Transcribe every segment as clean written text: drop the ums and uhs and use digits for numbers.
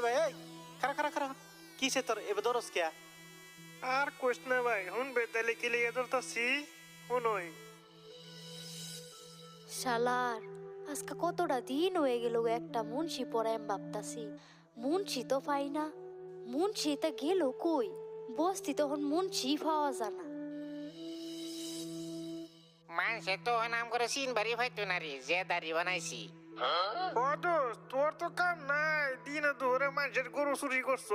ভাই এই খারা খারা খারা কিসে তোর এবার দরস কে আর কোশ না ভাই হুন বেতালে কি লিগে ধরতাছি হুনই শালার আজকে কতটা দিন হয়ে গেল একটা মুন্সি পড়ায় ভাবতাছি মুন্সি তো পাই না মুন্সি তা গেল কই বস্তি তখন মুন্সি পাওয়া যায় না মানুষে তো নাম করে সিন বাড়ি হয়তো না রে যে দাড়ি বানাইছি ও দোস্ত তোর তো কাম নাই দিনে দুপুরে মানুষের গরু চুরি করছ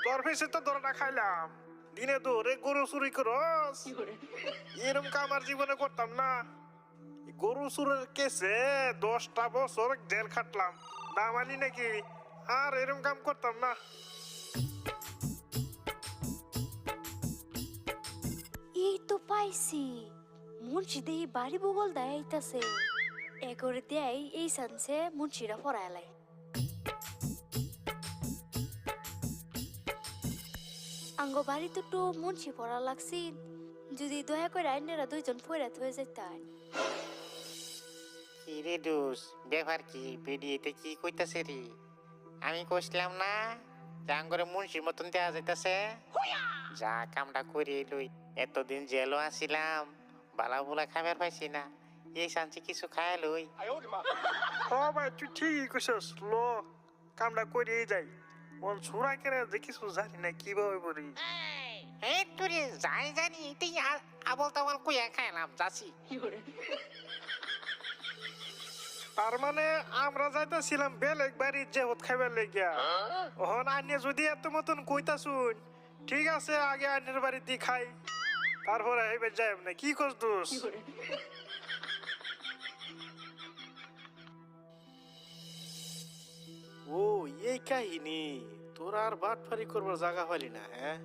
তোর ফেসে তো ধরাটা খাইলাম দিনে দুপুরে গরু চুরি করস এরম কাম আর জীবনে করতাম না এই গরু চুরের কেসে 10টা বছর জেল খাটলাম দামালি নাকি আর এরম কাম করতাম না এই তো পাইছি মুন্সি দেই বাড়ি বগল দেয় আইতাছে এগরে দেয় এই সানসে মুন্সিরা পড়ায় আঙ্গ বাড়ি তো তো মুন্সি পড়া লাগছি যদি দয়া করে আইনেরা দুইজন ফয়রাত হয়ে যেতেন কি রে দোষ ব্যাপার কি ভিডিওতে কি কইতাছে রে আমি কইছিলাম না জাঙ্গরে মুন্সির মতন দেয়া যাইতাছে যা কামটা করে লই এতদিন জেলও আসিলাম বালা বুলা খাবার পাইছি না এই শান্তি কিছু খায় লই ও ভাই তুই ঠিকই কইছস লো কামটা করিয়ে যাই ওন ছুরা কেন দেখিস জানি না কিভাবে বলি এই তুই যাই জানি তুই আবল তাবল কইয়া খাইলাম যাচ্ছি তার মানে আমরা যাইতেছিলাম বেলেগ বাড়ির যে হত খাইবার লেগিয়া ওহন আইনে যদি এত মতন কইতা শুন ঠিক আছে আগে আইনের বাড়ি দিয়ে খাই তারপরে এবার যাই না কি করছ দোষ ও এই কাহিনী তোর আর বাটফারি করবার জায়গা হলি না হ্যাঁ